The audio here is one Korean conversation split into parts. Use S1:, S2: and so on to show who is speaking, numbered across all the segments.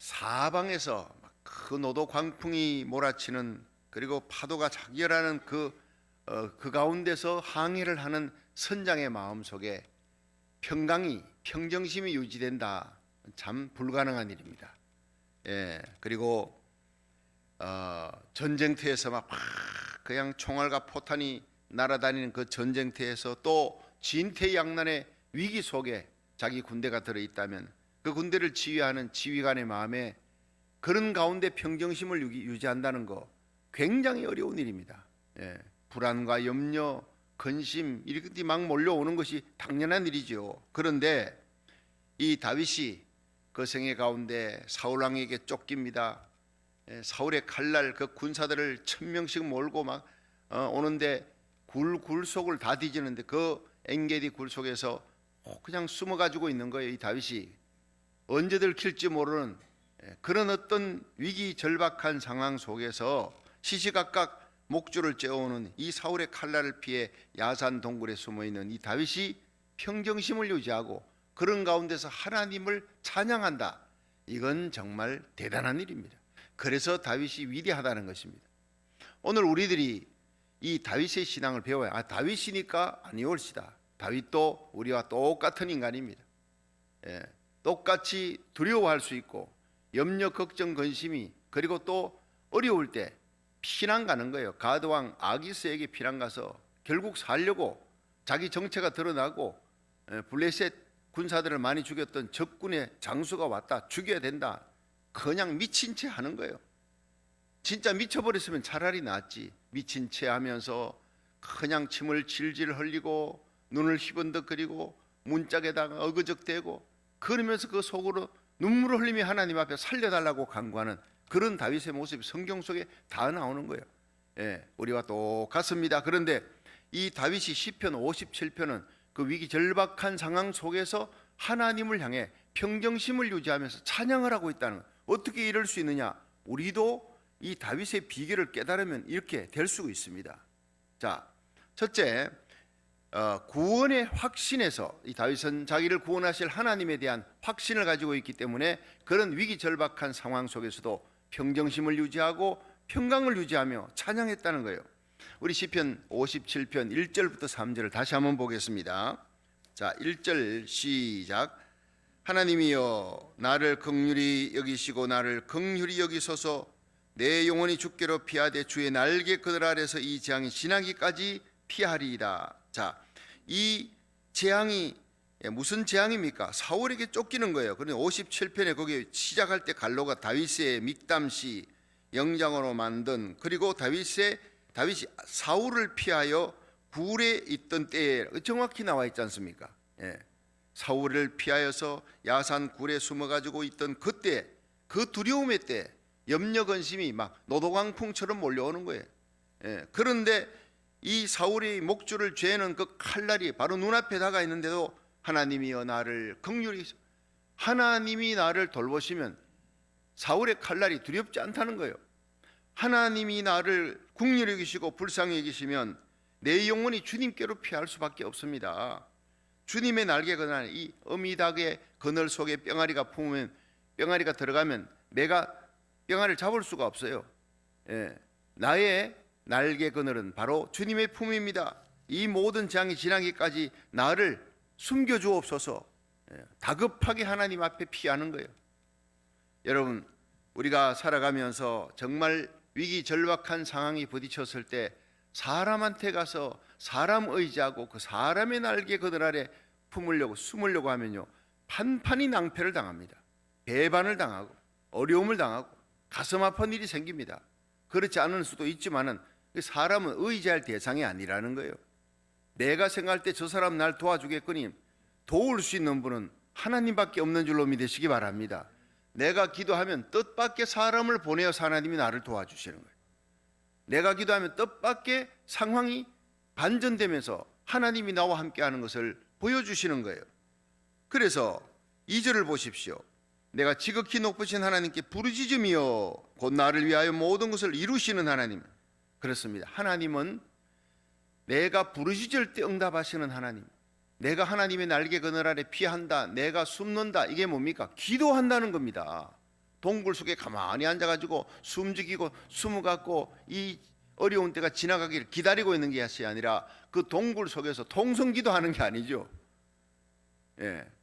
S1: 사방에서 그 노도 광풍이 몰아치는, 그리고 파도가 작열하는 그 가운데서 항해를 하는 선장의 마음 속에 평정심이 유지된다. 참 불가능한 일입니다. 그리고 전쟁터에서 막 그냥 총알과 포탄이 날아다니는 그 전쟁터에서 또 진퇴양난의 위기 속에 자기 군대가 들어있다면 그 군대를 지휘하는 지휘관의 마음에 그런 가운데 평정심을 유지한다는 거 굉장히 어려운 일입니다. 불안과 염려, 근심 이렇게 막 몰려오는 것이 당연한 일이죠. 그런데 이 다윗이 그 생애 가운데 사울 왕에게 쫓깁니다. 사울의 칼날 그 군사들을 1000명씩 몰고 막 오는데 굴 속을 다 뒤지는데 그 엔게디 굴 속에서 그냥 숨어 가지고 있는 거예요. 이 다윗이 언제 들킬지 모르는 그런 어떤 위기 절박한 상황 속에서 시시각각 목줄을 째어오는 이 사울의 칼날을 피해 야산 동굴에 숨어 있는 이 다윗이 평정심을 유지하고 그런 가운데서 하나님을 찬양한다. 이건 정말 대단한 일입니다. 그래서 다윗이 위대하다는 것입니다. 오늘 우리들이 이 다윗의 신앙을 배워야 다윗이니까 아니올시다. 다윗도 우리와 똑같은 인간입니다. 똑같이 두려워할 수 있고 염려, 걱정, 근심이, 그리고 또 어려울 때 피난 가는 거예요. 가드왕 아기스에게 피난 가서 결국 살려고 자기 정체가 드러나고 블레셋 군사들을 많이 죽였던 적군의 장수가 왔다. 죽여야 된다. 그냥 미친 채 하는 거예요. 진짜 미쳐버렸으면 차라리 낫지. 미친 채 하면서 그냥 침을 질질 흘리고 눈을 희번덕거리고 문짝에다가 어그적대고 그러면서 그 속으로 눈물을 흘리며 하나님 앞에 살려달라고 간구하는 그런 다윗의 모습이 성경 속에 다 나오는 거예요. 우리와 똑같습니다. 그런데 이 다윗이 시편 57편은 그 위기 절박한 상황 속에서 하나님을 향해 평정심을 유지하면서 찬양을 하고 있다는 거예요. 어떻게 이럴 수 있느냐? 우리도 이 다윗의 비결을 깨달으면 이렇게 될 수 있습니다. 자, 첫째, 구원의 확신에서 이 다윗은 자기를 구원하실 하나님에 대한 확신을 가지고 있기 때문에 그런 위기 절박한 상황 속에서도 평정심을 유지하고 평강을 유지하며 찬양했다는 거예요. 우리 시편 57편 1절부터 3절을 다시 한번 보겠습니다. 자, 1절 시작. 하나님이여 나를 긍휼히 여기시고 나를 긍휼히 여기소서. 내 영혼이 죽게로 피하되 주의 날개 그늘 아래서 이 재앙이 지나기까지 피하리이다. 자, 이 재앙이 무슨 재앙입니까? 사울에게 쫓기는 거예요. 그런데 57편에 거기 시작할 때 갈로가 다윗의 믹담시 영장으로 만든, 그리고 다윗이 사울을 피하여 굴에 있던 때에 정확히 나와 있지 않습니까? 사울을 피하여서 야산 굴에 숨어가지고 있던 그때, 그 두려움의 때 염려 근심이 막 노도광풍처럼 몰려오는 거예요. 그런데 이 사울이 목줄을 죄는 그 칼날이 바로 눈앞에 다가 있는데도 하나님이여 나를 긍휼히, 하나님이 나를 돌보시면 사울의 칼날이 두렵지 않다는 거예요. 하나님이 나를 긍휼히 여기시고 불쌍히 여기시면 내 영혼이 주님께로 피할 수밖에 없습니다. 주님의 날개 그늘 안에 이 어미닭의 그늘 속에 뿅아리가 품으면, 뿅아리가 들어가면 내가 뿅아리를 잡을 수가 없어요. 나의 날개 그늘은 바로 주님의 품입니다. 이 모든 재앙이 지나기까지 나를 숨겨주옵소서. 다급하게 하나님 앞에 피하는 거예요. 여러분, 우리가 살아가면서 정말 위기 절박한 상황이 부딪혔을 때 사람한테 가서 사람 의지하고 그 사람의 날개 그늘 아래 품으려고 숨으려고 하면요, 판판이 낭패를 당합니다. 배반을 당하고 어려움을 당하고 가슴 아픈 일이 생깁니다. 그렇지 않을 수도 있지만은 사람은 의지할 대상이 아니라는 거예요. 내가 생각할 때 저 사람 날 도와주겠거니 도울 수 있는 분은 하나님밖에 없는 줄로 믿으시기 바랍니다. 내가 기도하면 뜻밖의 사람을 보내어서 하나님이 나를 도와주시는 거예요. 내가 기도하면 뜻밖의 상황이 반전되면서 하나님이 나와 함께하는 것을 보여주시는 거예요. 그래서 2절을 보십시오. 내가 지극히 높으신 하나님께 부르짖으며 곧 나를 위하여 모든 것을 이루시는 하나님. 그렇습니다. 하나님은 내가 부르짖을 때 응답하시는 하나님. 내가 하나님의 날개 그늘 아래 피한다, 내가 숨는다, 이게 뭡니까? 기도한다는 겁니다. 동굴 속에 가만히 앉아가지고 숨죽이고 숨어갖고 이 어려운 때가 지나가기를 기다리고 있는 것이 아니라 그 동굴 속에서 통성기도하는 게 아니죠.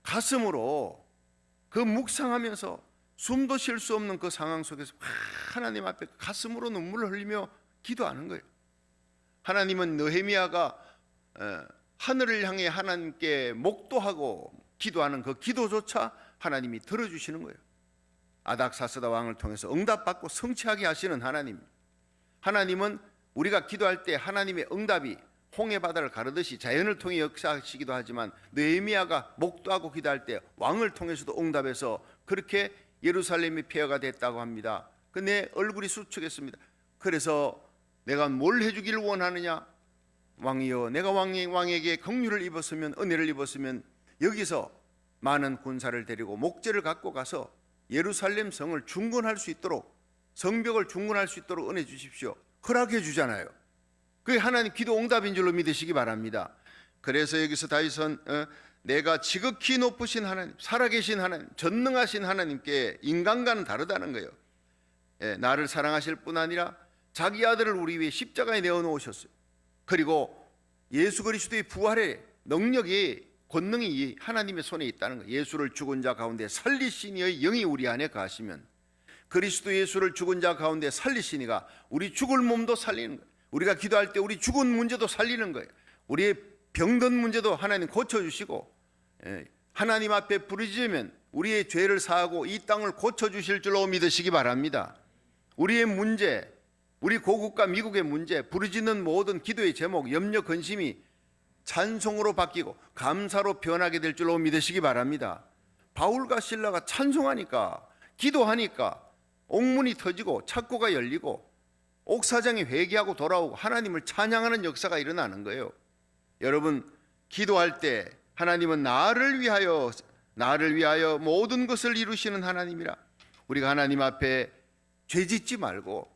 S1: 가슴으로 그 묵상하면서 숨도 쉴 수 없는 그 상황 속에서 하나님 앞에 가슴으로 눈물을 흘리며 기도하는 거예요. 하나님은 느헤미야가 하늘을 향해 하나님께 목도하고 기도하는 그 기도조차 하나님이 들어주시는 거예요. 아닥사스다 왕을 통해서 응답받고 성취하게 하시는 하나님. 하나님은 우리가 기도할 때 하나님의 응답이 홍해 바다를 가르듯이 자연을 통해 역사하시기도 하지만 느헤미야가 목도하고 기도할 때 왕을 통해서도 응답해서 그렇게 예루살렘이 폐허가 됐다고 합니다. 내 얼굴이 수척했습니다. 그래서 내가 뭘 해주기를 원하느냐? 왕이여, 내가 왕에게 긍휼을 입었으면, 은혜를 입었으면 여기서 많은 군사를 데리고 목재를 갖고 가서 예루살렘 성을 중건할 수 있도록, 성벽을 중건할 수 있도록 은혜 주십시오. 허락해 주잖아요. 그게 하나님 기도 응답인 줄로 믿으시기 바랍니다. 그래서 여기서 다윗은 내가 지극히 높으신 하나님, 살아계신 하나님, 전능하신 하나님께 인간과는 다르다는 거예요. 나를 사랑하실 뿐 아니라 자기 아들을 우리 위해 십자가에 내어놓으셨어요. 그리고 예수 그리스도의 부활의 능력이, 권능이 하나님의 손에 있다는 거예요. 예수를 죽은 자 가운데 살리신 이의 영이 우리 안에 가시면, 그리스도 예수를 죽은 자 가운데 살리신 이가 우리 죽을 몸도 살리는 거예요. 우리가 기도할 때 우리 죽은 문제도 살리는 거예요. 우리의 병든 문제도 하나님 고쳐주시고, 하나님 앞에 부르짖으면 우리의 죄를 사하고 이 땅을 고쳐주실 줄로 믿으시기 바랍니다. 우리의 문제, 우리 고국과 미국의 문제, 부르짖는 모든 기도의 제목, 염려, 근심이 찬송으로 바뀌고 감사로 변하게 될 줄로 믿으시기 바랍니다. 바울과 실라가 찬송하니까, 기도하니까 옥문이 터지고 창고가 열리고 옥사장이 회개하고 돌아오고 하나님을 찬양하는 역사가 일어나는 거예요. 여러분, 기도할 때 하나님은 나를 위하여 모든 것을 이루시는 하나님이라. 우리가 하나님 앞에 죄짓지 말고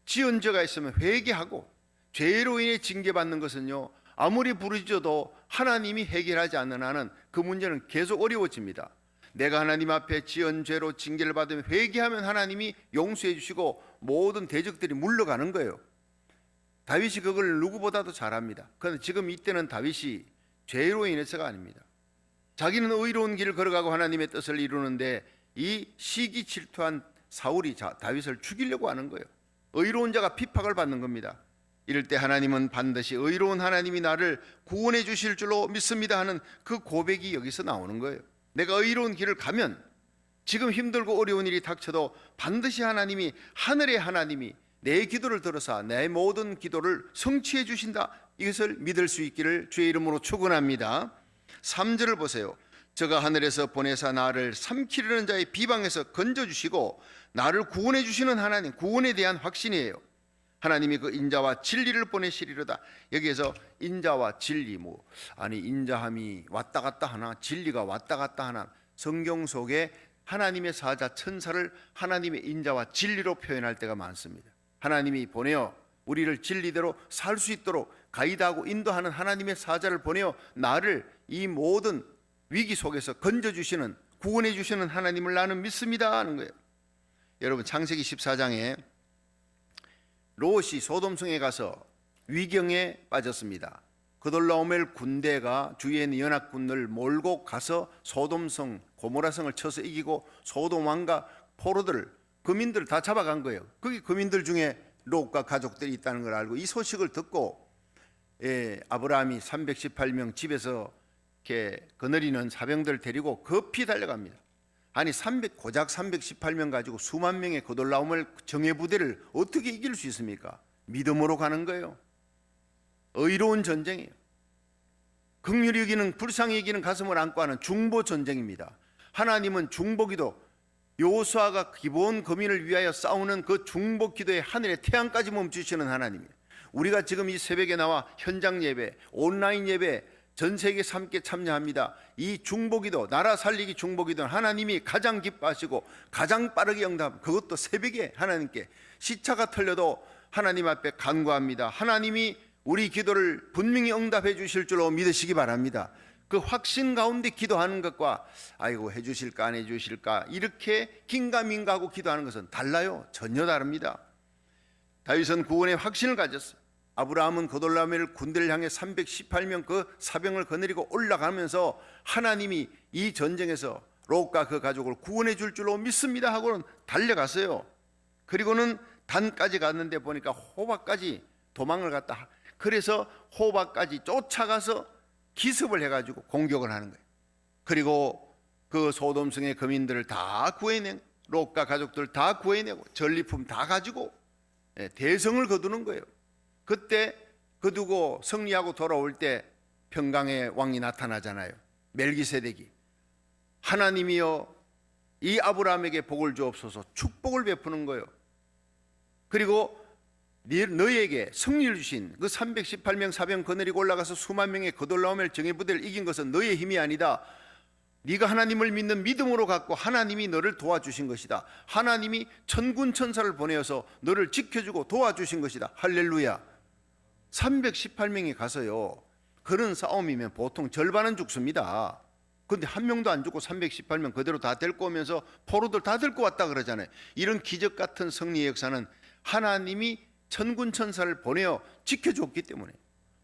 S1: 지은 죄가 있으면 회개하고, 죄로 인해 징계받는 것은요, 아무리 부르짖어도 하나님이 해결하지 않는 한은 그 문제는 계속 어려워집니다. 내가 하나님 앞에 지은 죄로 징계를 받으면 회개하면 하나님이 용서해 주시고 모든 대적들이 물러가는 거예요. 다윗이 그걸 누구보다도 잘합니다. 그런데 지금 이때는 다윗이 죄로 인해서가 아닙니다. 자기는 의로운 길을 걸어가고 하나님의 뜻을 이루는데 이 시기 질투한 사울이 다윗을 죽이려고 하는 거예요. 의로운 자가 핍박을 받는 겁니다. 이럴 때 하나님은 반드시 의로운 하나님이 나를 구원해 주실 줄로 믿습니다 하는 그 고백이 여기서 나오는 거예요. 내가 의로운 길을 가면 지금 힘들고 어려운 일이 닥쳐도 반드시 하나님이, 하늘의 하나님이 내 기도를 들어서 내 모든 기도를 성취해 주신다, 이것을 믿을 수 있기를 주의 이름으로 축원합니다. 3절을 보세요. 저가 하늘에서 보내사 나를 삼키려는 자의 비방에서 건져주시고 나를 구원해 주시는 하나님, 구원에 대한 확신이에요. 하나님이 그 인자와 진리를 보내시리로다. 여기에서 인자와 진리, 인자함이 왔다 갔다 하나, 진리가 왔다 갔다 하나, 성경 속에 하나님의 사자 천사를 하나님의 인자와 진리로 표현할 때가 많습니다. 하나님이 보내어 우리를 진리대로 살 수 있도록 가이드하고 인도하는 하나님의 사자를 보내어 나를 이 모든 위기 속에서 건져주시는, 구원해 주시는 하나님을 나는 믿습니다 하는 거예요. 여러분, 창세기 14장에 롯이 소돔성에 가서 위경에 빠졌습니다. 그돌라오멜 군대가 주위에 있는 연합군을 몰고 가서 소돔성, 고모라성을 쳐서 이기고 소돔 왕과 포로들, 거민들을 다 잡아간 거예요. 거기 거민들 중에 롯과 가족들이 있다는 걸 알고 이 소식을 듣고 아브라함이 318명 집에서 이렇게 거느리는 사병들 데리고 급히 달려갑니다. 아니 고작 318명 가지고 수만 명의 그돌라오멜 정예부대를 어떻게 이길 수 있습니까? 믿음으로 가는 거예요. 의로운 전쟁이에요. 긍휼히 여기는, 불쌍히 여기는 가슴을 안고 하는 중보 전쟁입니다. 하나님은 중보기도, 여호수아가 기브온 거민을 위하여 싸우는 그 중보기도의 하늘의 태양까지 멈추시는 하나님이에요. 우리가 지금 이 새벽에 나와 현장 예배, 온라인 예배, 전 세계에서 함께 참여합니다. 이 중보기도, 나라 살리기 중보기도는 하나님이 가장 기뻐하시고 가장 빠르게 응답, 그것도 새벽에 하나님께 시차가 틀려도 하나님 앞에 간구합니다. 하나님이 우리 기도를 분명히 응답해 주실 줄로 믿으시기 바랍니다. 그 확신 가운데 기도하는 것과 아이고 해주실까 안 해주실까 이렇게 긴가민가하고 기도하는 것은 달라요. 전혀 다릅니다. 다윗은 구원의 확신을 가졌어요. 아브라함은 그돌라오멜 군대를 향해 318명 그 사병을 거느리고 올라가면서 하나님이 이 전쟁에서 롯과 그 가족을 구원해 줄 줄로 믿습니다 하고는 달려갔어요. 그리고는 단까지 갔는데 보니까 호박까지 도망을 갔다. 그래서 호박까지 쫓아가서 기습을 해가지고 공격을 하는 거예요. 그리고 그 소돔성의 거민들을 다 구해내고 롯과 가족들 다 구해내고 전리품 다 가지고 대성을 거두는 거예요. 그때 거두고 승리하고 돌아올 때 평강의 왕이 나타나잖아요. 멜기세덱이 하나님이여 이 아브라함에게 복을 주옵소서 축복을 베푸는 거예요. 그리고 너희에게 승리를 주신 그 318명 사병 거느리고 올라가서 수만 명의 그돌라오멜 정예부대를 이긴 것은 너희의 힘이 아니다. 네가 하나님을 믿는 믿음으로 갖고 하나님이 너를 도와주신 것이다. 하나님이 천군 천사를 보내어서 너를 지켜주고 도와주신 것이다. 할렐루야. 318명이 가서요, 그런 싸움이면 보통 절반은 죽습니다. 그런데 한 명도 안 죽고 318명 그대로 다 데리고 오면서 포로들 다 데리고 왔다 그러잖아요. 이런 기적 같은 승리의 역사는 하나님이 천군 천사를 보내어 지켜줬기 때문에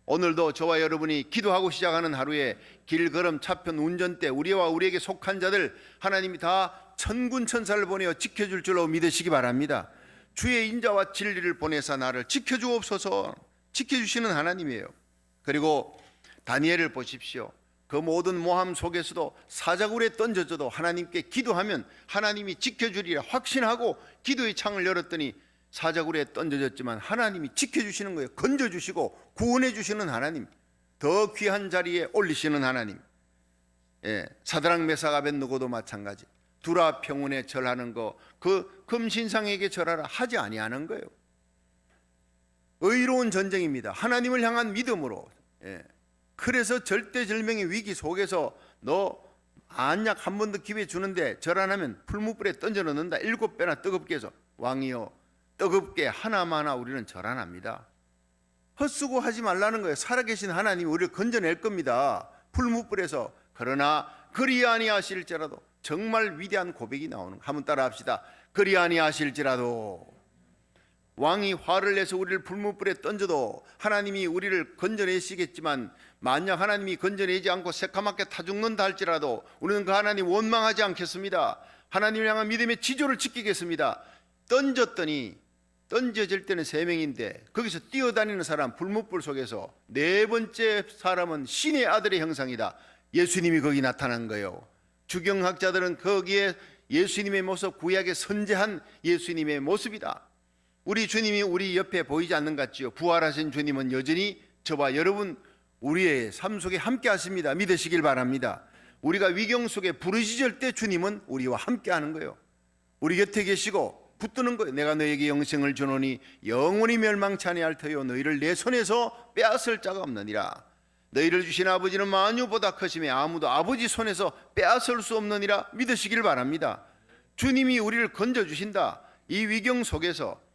S1: 오늘도 저와 여러분이 기도하고 시작하는 하루에 길걸음 차편 운전대 우리와 우리에게 속한 자들 하나님이 다 천군 천사를 보내어 지켜줄 줄로 믿으시기 바랍니다. 주의 인자와 진리를 보내사 나를 지켜주옵소서. 지켜주시는 하나님이에요. 그리고 다니엘을 보십시오. 그 모든 모함 속에서도 사자굴에 던져져도 하나님께 기도하면 하나님이 지켜주리라 확신하고 기도의 창을 열었더니 사자굴에 던져졌지만 하나님이 지켜주시는 거예요. 건져주시고 구원해주시는 하나님, 더 귀한 자리에 올리시는 하나님. 사드락 메삭 아벳느고도 마찬가지. 두라 평원에 절하는 거, 그 금신상에게 절하라 하지 아니하는 거예요. 의로운 전쟁입니다. 하나님을 향한 믿음으로. 그래서 절대절명의 위기 속에서 너 안약 한 번 더 기회 주는데 절 안 하면 풀무불에 던져 넣는다. 7배나 뜨겁게 해서 왕이여 뜨겁게 하나마나 우리는 절 안 합니다. 헛수고 하지 말라는 거예요. 살아계신 하나님이 우리를 건져낼 겁니다. 풀무불에서. 그러나 그리 아니하실지라도 정말 위대한 고백이 나오는 거. 한번 따라 합시다. 그리 아니하실지라도. 왕이 화를 내서 우리를 불문불에 던져도 하나님이 우리를 건져내시겠지만 만약 하나님이 건져내지 않고 새카맣게 타 죽는다 할지라도 우리는 그 하나님 원망하지 않겠습니다. 하나님을 향한 믿음의 지조를 지키겠습니다. 던졌더니 던져질 때는 3명인데 거기서 뛰어다니는 사람 불문불 속에서 4번째 사람은 신의 아들의 형상이다. 예수님이 거기 나타난 거예요. 주경학자들은 거기에 예수님의 모습, 구약의 선재한 예수님의 모습이다. 우리 주님이 우리 옆에 보이지 않는 것 같지요. 부활하신 주님은 여전히 저와 여러분 우리의 삶 속에 함께 하십니다. 믿으시길 바랍니다. 우리가 위경 속에 부르짖을 때 주님은 우리와 함께 하는 거예요. 우리 곁에 계시고 붙드는 거예요. 내가 너에게 영생을 주노니 영원히 멸망치 아니할 터요 너희를 내 손에서 빼앗을 자가 없느니라. 너희를 주신 아버지는 만유보다 크심에 아무도 아버지 손에서 빼앗을 수 없느니라. 믿으시길 바랍니다. 주님이 우리를 건져주신다. 이 위경 속에서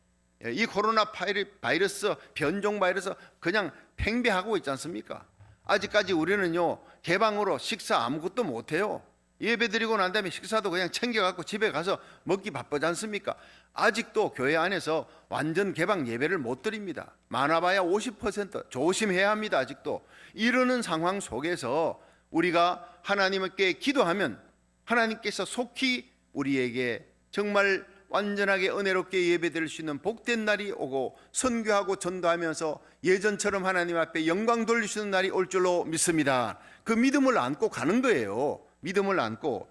S1: 이 코로나 바이러스, 변종 바이러스 그냥 팽배하고 있지 않습니까? 아직까지 우리는요 개방으로 식사 아무것도 못해요. 예배 드리고 난 다음에 식사도 그냥 챙겨갖고 집에 가서 먹기 바쁘지 않습니까? 아직도 교회 안에서 완전 개방 예배를 못 드립니다. 많아봐야 50% 조심해야 합니다. 아직도 이러는 상황 속에서 우리가 하나님께 기도하면 하나님께서 속히 우리에게 정말 완전하게 은혜롭게 예배드릴 수 있는 복된 날이 오고 선교하고 전도하면서 예전처럼 하나님 앞에 영광 돌리시는 날이 올 줄로 믿습니다. 그 믿음을 안고 가는 거예요. 믿음을 안고.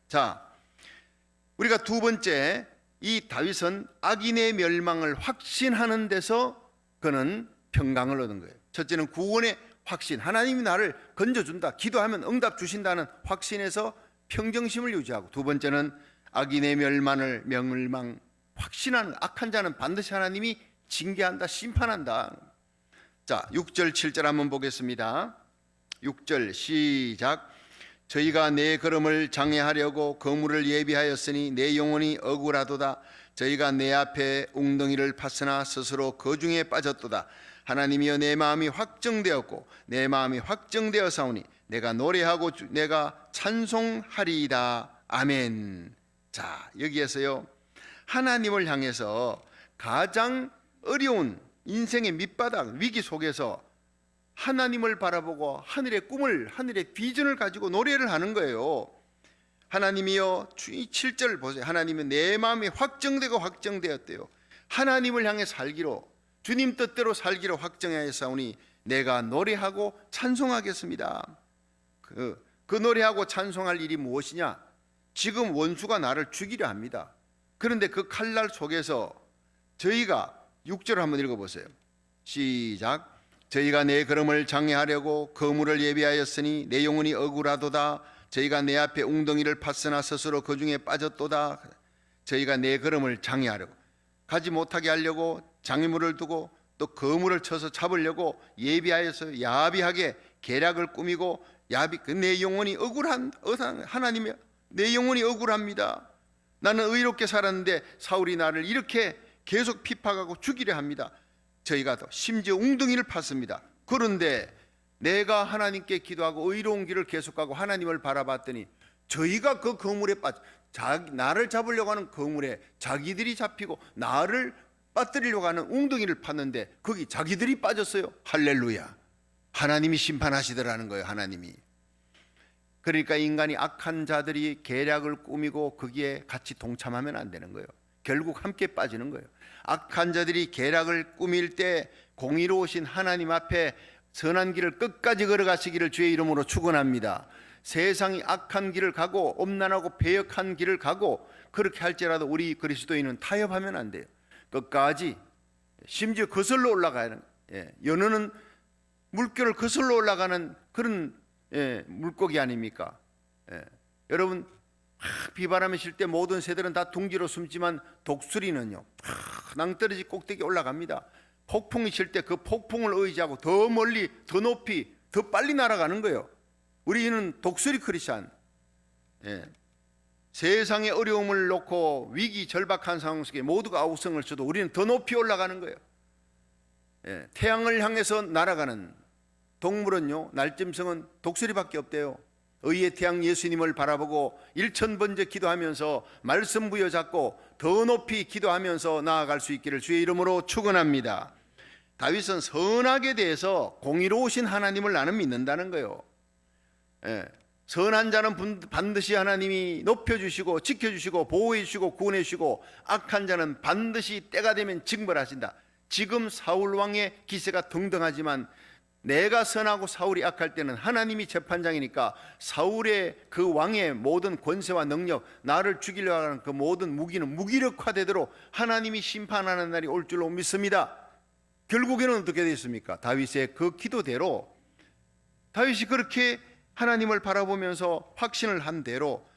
S1: 자, 우리가 두 번째, 이 다윗은 악인의 멸망을 확신하는 데서 그는 평강을 얻은 거예요. 첫째는 구원의 확신, 하나님이 나를 건져준다, 기도하면 응답 주신다는 확신에서 평정심을 유지하고, 두 번째는 악인의 멸망 확신하는, 악한 자는 반드시 하나님이 징계한다, 심판한다. 자, 6절 7절 한번 보겠습니다. 6절 시작. 저희가 내 걸음을 장애하려고 거물을 예비하였으니 내 영혼이 억울하도다. 저희가 내 앞에 웅덩이를 팠으나 스스로 거중에 빠졌도다. 하나님이여, 내 마음이 확정되었고 내 마음이 확정되어 사오니 내가 노래하고 내가 찬송하리이다. 아멘. 자, 여기에서요, 하나님을 향해서 가장 어려운 인생의 밑바닥 위기 속에서 하나님을 바라보고 하늘의 꿈을, 하늘의 비전을 가지고 노래를 하는 거예요. 하나님이여, 7절 보세요. 하나님은 내 마음이 확정되고 확정되었대요. 하나님을 향해 살기로, 주님 뜻대로 살기로 확정하였사오니 내가 노래하고 찬송하겠습니다. 그 노래하고 찬송할 일이 무엇이냐? 지금 원수가 나를 죽이려 합니다. 그런데 그 칼날 속에서 저희가 6절을 한번 읽어보세요. 시작. 저희가 내 걸음을 장애하려고 거물을 예비하였으니 내 영혼이 억울하도다. 저희가 내 앞에 웅덩이를 팠으나 스스로 그 중에 빠졌도다. 저희가 내 걸음을 장애하려고, 가지 못하게 하려고 장애물을 두고 또 거물을 쳐서 잡으려고 예비하여서 야비하게 계략을 꾸미고 내 영혼이 억울한, 하나님의 내 영혼이 억울합니다. 나는 의롭게 살았는데 사울이 나를 이렇게 계속 핍박하고 죽이려 합니다. 저희가 또 심지어 웅덩이를 팠습니다. 그런데 내가 하나님께 기도하고 의로운 길을 계속하고 하나님을 바라봤더니 저희가 그 거물에 빠져, 나를 잡으려고 하는 거물에 자기들이 잡히고 나를 빠뜨리려고 하는 웅덩이를 팠는데 거기 자기들이 빠졌어요. 할렐루야. 하나님이 심판하시더라는 거예요. 하나님이. 그러니까 인간이 악한 자들이 계략을 꾸미고 거기에 같이 동참하면 안 되는 거예요. 결국 함께 빠지는 거예요. 악한 자들이 계략을 꾸밀 때 공의로우신 하나님 앞에 선한 길을 끝까지 걸어가시기를 주의 이름으로 축원합니다. 세상이 악한 길을 가고 엄난하고 배역한 길을 가고 그렇게 할지라도 우리 그리스도인은 타협하면 안 돼요. 끝까지, 심지어 거슬러 올라가는, 연어는 물결을 거슬러 올라가는 그런 물고기 아닙니까? 여러분, 비바람이 실 때 모든 새들은 다 둥지로 숨지만 독수리는요 낭떠러지 꼭대기 올라갑니다. 폭풍이 칠 때 그 폭풍을 의지하고 더 멀리, 더 높이, 더 빨리 날아가는 거예요. 우리는 독수리 크리스찬. 세상의 어려움을 놓고 위기 절박한 상황 속에 모두가 아우성을 쳐도 우리는 더 높이 올라가는 거예요. 태양을 향해서 날아가는 동물은요, 날짐승은 독수리밖에 없대요. 의의 태양 예수님을 바라보고 일천번째 기도하면서 말씀 부여잡고 더 높이 기도하면서 나아갈 수 있기를 주의 이름으로 축원합니다. 다윗은 선악에 대해서 공의로우신 하나님을 나는 믿는다는 거예요. 선한 자는 반드시 하나님이 높여주시고 지켜주시고 보호해주시고 구원해주시고 악한 자는 반드시 때가 되면 징벌하신다. 지금 사울 왕의 기세가 등등하지만 내가 선하고 사울이 악할 때는 하나님이 재판장이니까 사울의 그 왕의 모든 권세와 능력, 나를 죽이려고 하는 그 모든 무기는 무기력화되도록 하나님이 심판하는 날이 올 줄로 믿습니다. 결국에는 어떻게 됐습니까? 다윗의 그 기도대로 다윗이 그렇게 하나님을 바라보면서 확신을 한 대로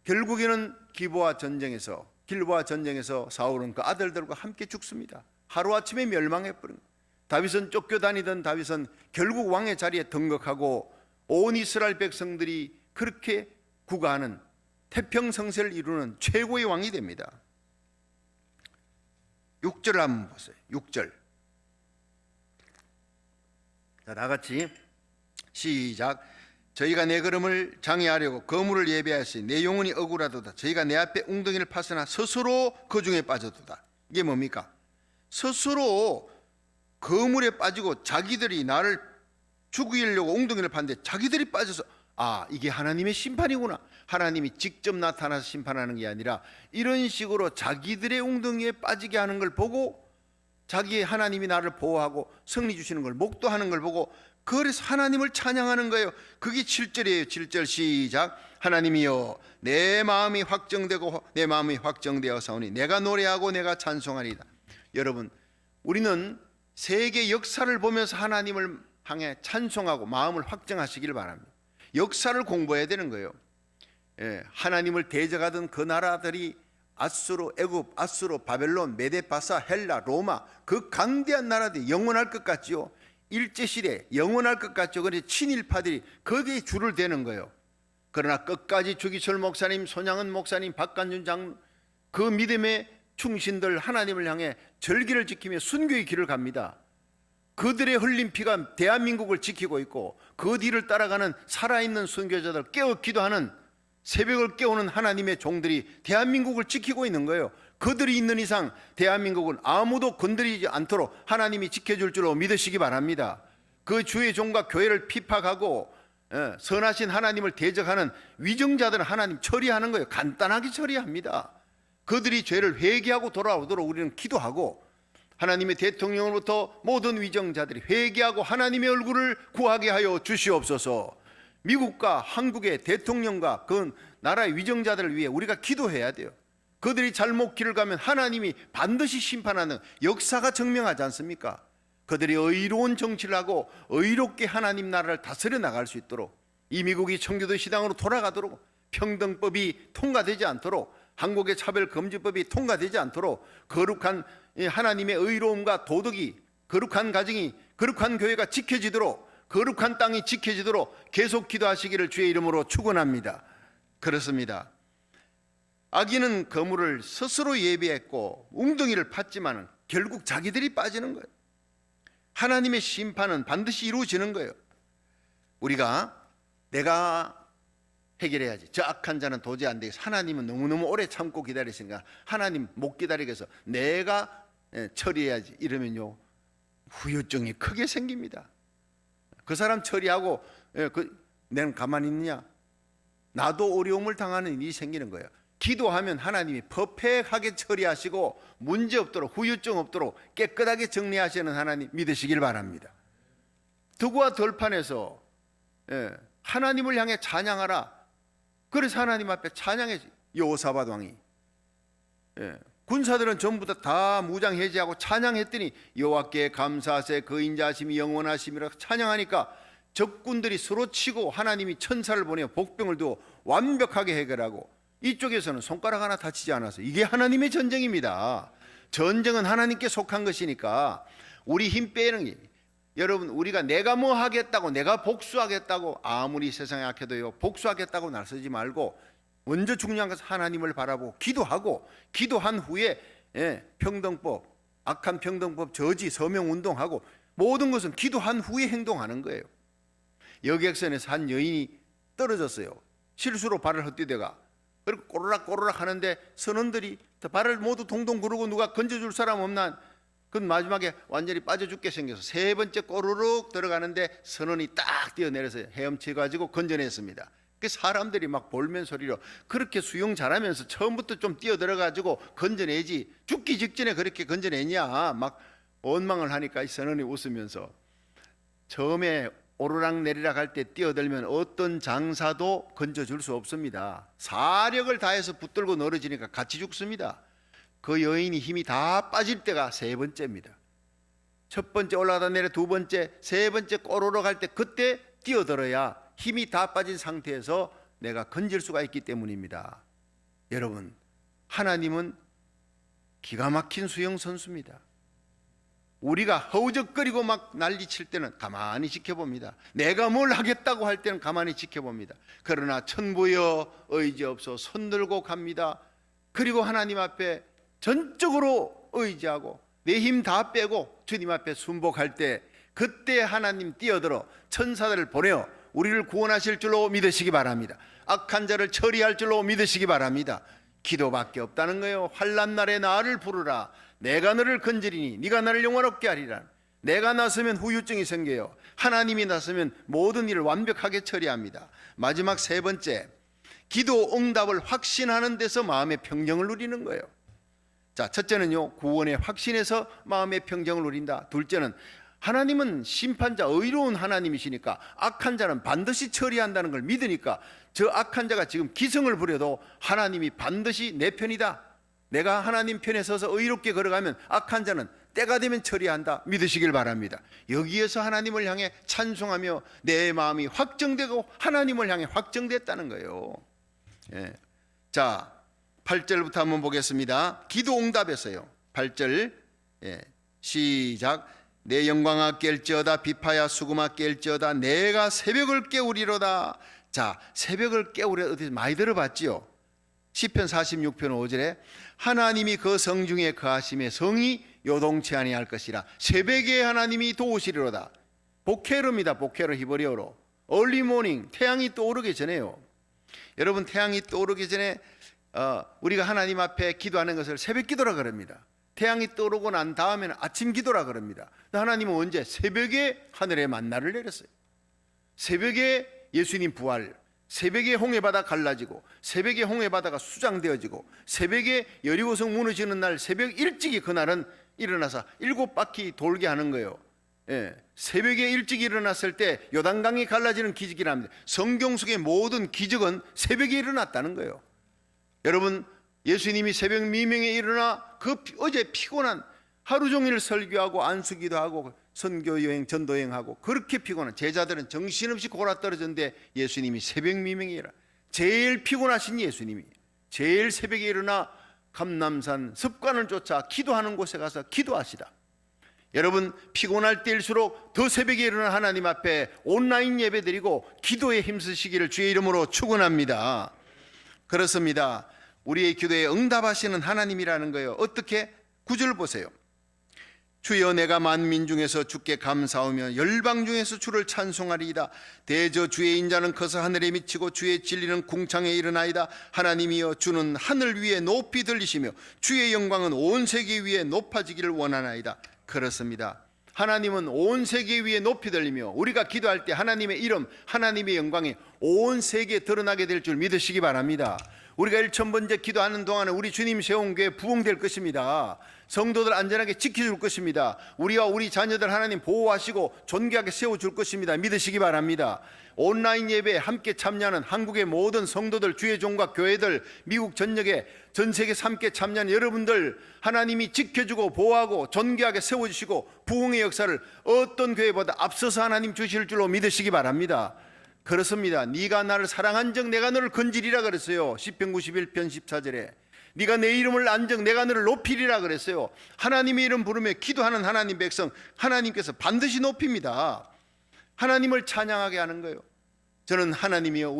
S1: 결국에는 길보아 전쟁에서 사울은 그 아들들과 함께 죽습니다. 하루아침에 멸망해버린 거예요. 다윗은 쫓겨다니던 다윗은 결국 왕의 자리에 등극하고 온 이스라엘 백성들이 그렇게 구가하는 태평성세를 이루는 최고의 왕이 됩니다. 6절을 한번 보세요. 6절. 자, 다같이 시작. 저희가 내 걸음을 장애하려고 거물을 예비하였으니 내 영혼이 억울하도다. 저희가 내 앞에 웅덩이를 파서나 스스로 그 중에 빠져도다. 이게 뭡니까? 스스로 거물에 빠지고 자기들이 나를 죽이려고 웅덩이를 팠는데 자기들이 빠져서 이게 하나님의 심판이구나. 하나님이 직접 나타나서 심판하는 게 아니라 이런 식으로 자기들의 웅덩이에 빠지게 하는 걸 보고 자기의 하나님이 나를 보호하고 승리 주시는 걸 목도하는 걸 보고 그래서 하나님을 찬양하는 거예요. 그게 7절이에요. 7절 시작. 하나님이여 내 마음이 확정되어사오니 내가 노래하고 내가 찬송하리이다. 여러분, 우리는 세계 역사를 보면서 하나님을 향해 찬송하고 마음을 확정하시길 바랍니다. 역사를 공부해야 되는 거예요. 하나님을 대적하던 그 나라들이 아수르, 애굽, 아수르, 바벨론, 메데파사, 헬라, 로마 그 강대한 나라들이 영원할 것 같지요. 일제시대 영원할 것 같죠. 그래서 친일파들이 거기에 줄을 대는 거예요. 그러나 끝까지 주기철 목사님, 손양은 목사님, 박간준 장 그 믿음의 충신들 하나님을 향해 절기를 지키며 순교의 길을 갑니다. 그들의 흘린 피가 대한민국을 지키고 있고 그 뒤를 따라가는 살아있는 순교자들 깨어 기도하는 새벽을 깨우는 하나님의 종들이 대한민국을 지키고 있는 거예요. 그들이 있는 이상 대한민국은 아무도 건드리지 않도록 하나님이 지켜줄 줄로 믿으시기 바랍니다. 그 주의 종과 교회를 핍박하고 선하신 하나님을 대적하는 위정자들은 하나님 처리하는 거예요. 간단하게 처리합니다. 그들이 죄를 회개하고 돌아오도록 우리는 기도하고 하나님의 대통령으로부터 모든 위정자들이 회개하고 하나님의 얼굴을 구하게 하여 주시옵소서. 미국과 한국의 대통령과 그 나라의 위정자들을 위해 우리가 기도해야 돼요. 그들이 잘못 길을 가면 하나님이 반드시 심판하는 역사가 증명하지 않습니까? 그들이 의로운 정치를 하고 의롭게 하나님 나라를 다스려 나갈 수 있도록, 이 미국이 청교도 시당으로 돌아가도록, 평등법이 통과되지 않도록, 한국의 차별금지법이 통과되지 않도록, 거룩한 하나님의 의로움과 도덕이, 거룩한 가정이, 거룩한 교회가 지켜지도록, 거룩한 땅이 지켜지도록 계속 기도하시기를 주의 이름으로 축원합니다. 그렇습니다. 악인은 거물을 스스로 예비했고 웅덩이를 팠지만 결국 자기들이 빠지는 거예요. 하나님의 심판은 반드시 이루어지는 거예요. 우리가 내가 해결해야지, 저 악한 자는 도저히 안 되겠어, 하나님은 너무너무 오래 참고 기다리시니까 하나님 못 기다리겠어, 내가 처리해야지, 이러면요 후유증이 크게 생깁니다. 그 사람 처리하고 내는 가만히 있느냐? 나도 어려움을 당하는 일이 생기는 거예요. 기도하면 하나님이 퍼펙트하게 처리하시고 문제 없도록, 후유증 없도록 깨끗하게 정리하시는 하나님 믿으시길 바랍니다. 득과 덜판에서 하나님을 향해 찬양하라. 그래서 하나님 앞에 찬양했지. 여호사밧 왕이 군사들은 전부 다 무장 해제하고 찬양했더니 여호와께 감사하세 그 인자하심이 영원하심이라 찬양하니까 적군들이 서로 치고 하나님이 천사를 보내어 복병을 두어 완벽하게 해결하고, 이쪽에서는 손가락 하나 다치지 않아서, 이게 하나님의 전쟁입니다. 전쟁은 하나님께 속한 것이니까 우리 힘 빼는 게, 여러분 우리가 내가 뭐 하겠다고, 내가 복수하겠다고, 아무리 세상에 악해도요 복수하겠다고 나서지 말고 먼저 중요한 것은 하나님을 바라보고 기도하고, 기도한 후에 평등법, 악한 평등법 저지 서명운동하고, 모든 것은 기도한 후에 행동하는 거예요. 여객선에서 한 여인이 떨어졌어요. 실수로 발을 헛디뎌가, 그리고 꼬르락꼬르락 하는데 선원들이 발을 모두 동동 구르고 누가 건져줄 사람 없나, 그 마지막에 완전히 빠져 죽게 생겨서 세 번째 꼬르륵 들어가는데 선원이 딱 뛰어내려서 헤엄쳐가지고 건져냈습니다. 그 사람들이 막 볼멘 소리로, 그렇게 수영 잘하면서 처음부터 좀 뛰어들어가지고 건져내지, 죽기 직전에 그렇게 건져내냐 막 원망을 하니까 이 선원이 웃으면서, 처음에 오르락 내리락 할 때 뛰어들면 어떤 장사도 건져줄 수 없습니다. 사력을 다해서 붙들고 늘어지니까 같이 죽습니다. 그 여인이 힘이 다 빠질 때가 세 번째입니다. 첫 번째 올라가다 내려 두 번째, 세 번째 꼬르륵 할 때 그때 뛰어들어야 힘이 다 빠진 상태에서 내가 건질 수가 있기 때문입니다. 여러분, 하나님은 기가 막힌 수영 선수입니다. 우리가 허우적거리고 막 난리칠 때는 가만히 지켜봅니다. 내가 뭘 하겠다고 할 때는 가만히 지켜봅니다. 그러나 천부여 의지없어 손들고 갑니다. 그리고 하나님 앞에 전적으로 의지하고 내 힘 다 빼고 주님 앞에 순복할 때, 그때 하나님 뛰어들어 천사들을 보내어 우리를 구원하실 줄로 믿으시기 바랍니다. 악한 자를 처리할 줄로 믿으시기 바랍니다. 기도밖에 없다는 거예요. 환난 날에 나를 부르라. 내가 너를 건지리니 네가 나를 영원롭게 하리라. 내가 나서면 후유증이 생겨요. 하나님이 나서면 모든 일을 완벽하게 처리합니다. 마지막 세 번째, 기도 응답을 확신하는 데서 마음의 평정을 누리는 거예요. 자, 첫째는요, 구원의 확신에서 마음의 평정을 누린다. 둘째는 하나님은 심판자, 의로운 하나님이시니까 악한 자는 반드시 처리한다는 걸 믿으니까 저 악한 자가 지금 기성을 부려도 하나님이 반드시 내 편이다, 내가 하나님 편에 서서 의롭게 걸어가면 악한 자는 때가 되면 처리한다, 믿으시길 바랍니다. 여기에서 하나님을 향해 찬송하며 내 마음이 확정되고 하나님을 향해 확정됐다는 거예요. 자, 8절부터 한번 보겠습니다. 기도 응답에서요, 8절 시작. 내 영광아 깰지어다, 비파야 수금아 깰지어다, 내가 새벽을 깨우리로다. 자, 새벽을 깨우려 어디서 많이 들어봤지요? 시편 46편 5절에 하나님이 그 성중에 거하심에 성이 요동치 아니할 것이라. 새벽에 하나님이 도우시리로다. 보케르입니다. 보케르 히브리어로. 얼리 모닝, 태양이 떠오르기 전에요. 여러분, 태양이 떠오르기 전에 우리가 하나님 앞에 기도하는 것을 새벽 기도라 그럽니다. 태양이 떠오르고 난 다음에는 아침 기도라 그럽니다. 하나님은 언제? 새벽에 하늘에 만나를 내렸어요. 새벽에 예수님 부활, 새벽에 홍해바다 갈라지고, 새벽에 홍해바다가 수장되어지고, 새벽에 여리고성 무너지는 날 새벽 일찍이 그날은 일어나서 7바퀴 돌게 하는 거예요. 새벽에 일찍 일어났을 때 요단강이 갈라지는 기적이랍니다. 성경 속의 모든 기적은 새벽에 일어났다는 거예요. 여러분, 예수님이 새벽 미명에 일어나 어제 피곤한 하루 종일 설교하고 안수기도 하고 선교 여행, 전도 여행하고 그렇게 피곤한 제자들은 정신없이 골아떨어졌는데 예수님이 새벽 미명에 일어나 제일 피곤하신 예수님이 제일 새벽에 일어나 감람산 습관을 쫓아 기도하는 곳에 가서 기도하시다. 여러분, 피곤할 때일수록 더 새벽에 일어나 하나님 앞에 온라인 예배 드리고 기도에 힘쓰시기를 주의 이름으로 축원합니다. 그렇습니다. 우리의 기도에 응답하시는 하나님이라는 거예요. 어떻게? 9절 보세요. 주여, 내가 만민 중에서 주께 감사하며 열방 중에서 주를 찬송하리이다. 대저 주의 인자는 커서 하늘에 미치고 주의 진리는 궁창에 이르나이다. 하나님이여, 주는 하늘 위에 높이 들리시며 주의 영광은 온 세계 위에 높아지기를 원하나이다. 그렇습니다. 하나님은 온 세계 위에 높이 들리며 우리가 기도할 때 하나님의 이름, 하나님의 영광이 온 세계에 드러나게 될 줄 믿으시기 바랍니다. 우리가 1000번째 기도하는 동안에 우리 주님 세운 교회 부흥될 것입니다. 성도들 안전하게 지켜줄 것입니다. 우리와 우리 자녀들 하나님 보호하시고 존귀하게 세워줄 것입니다. 믿으시기 바랍니다. 온라인 예배에 함께 참여하는 한국의 모든 성도들, 주의 종과 교회들, 미국 전역에 전 세계에서 함께 참여하는 여러분들 하나님이 지켜주고 보호하고 존귀하게 세워주시고 부흥의 역사를 어떤 교회보다 앞서서 하나님 주실 줄로 믿으시기 바랍니다. 그렇습니다. 네가 나를 사랑한 적 내가 너를 건지리라 그랬어요. 시편 91편 14절에 네가 내 이름을 안 적 내가 너를 높이리라 그랬어요. 하나님의 이름 부르며 기도하는 하나님 백성 하나님께서 반드시 높입니다. 하나님을 찬양하게 하는 거예요. 저는 하나님이여,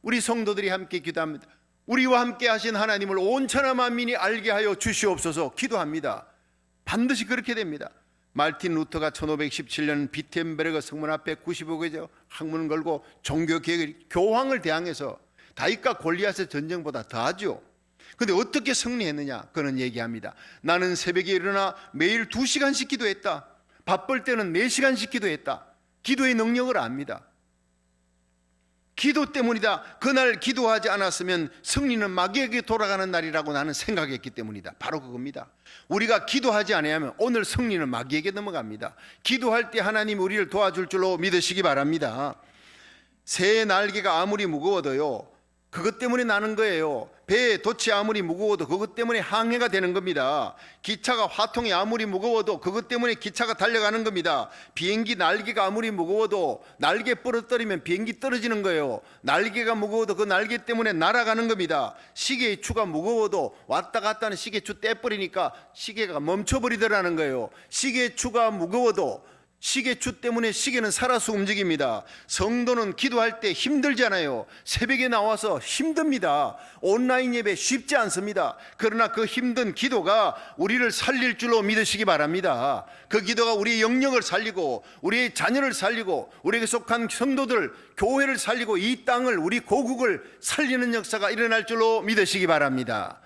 S1: 우리 성도들이 함께 기도합니다. 우리와 함께 하신 하나님을 온 천하 만민이 알게 하여 주시옵소서 기도합니다. 반드시 그렇게 됩니다. 말틴 루터가 1517년 비텐베르그 성문 앞에 95개죠 학문을 걸고 종교개혁 교황을 대항해서 다윗과 골리앗의 전쟁보다 더하죠. 그런데 어떻게 승리했느냐? 그는 얘기합니다. 나는 새벽에 일어나 매일 2시간씩 기도했다. 바쁠 때는 4시간씩 기도했다. 기도의 능력을 압니다. 기도 때문이다. 그날 기도하지 않았으면 승리는 마귀에게 돌아가는 날이라고 나는 생각했기 때문이다. 바로 그겁니다. 우리가 기도하지 않으면 오늘 승리는 마귀에게 넘어갑니다. 기도할 때 하나님 우리를 도와줄 줄로 믿으시기 바랍니다. 새의 날개가 아무리 무거워도요, 그것 때문에 나는 거예요. 배의 돛이 아무리 무거워도 그것 때문에 항해가 되는 겁니다. 기차가 화통이 아무리 무거워도 그것 때문에 기차가 달려가는 겁니다. 비행기 날개가 아무리 무거워도 날개 부러뜨리면 비행기 떨어지는 거예요. 날개가 무거워도 그 날개 때문에 날아가는 겁니다. 시계의 추가 무거워도 왔다 갔다 하는 시계추 떼버리니까 시계가 멈춰버리더라는 거예요. 시계의 추가 무거워도 시계추 때문에 시계는 살아서 움직입니다. 성도는 기도할 때 힘들잖아요. 새벽에 나와서 힘듭니다. 온라인 예배 쉽지 않습니다. 그러나 그 힘든 기도가 우리를 살릴 줄로 믿으시기 바랍니다. 그 기도가 우리의 영역을 살리고 우리의 자녀를 살리고 우리에게 속한 성도들, 교회를 살리고 이 땅을, 우리 고국을 살리는 역사가 일어날 줄로 믿으시기 바랍니다.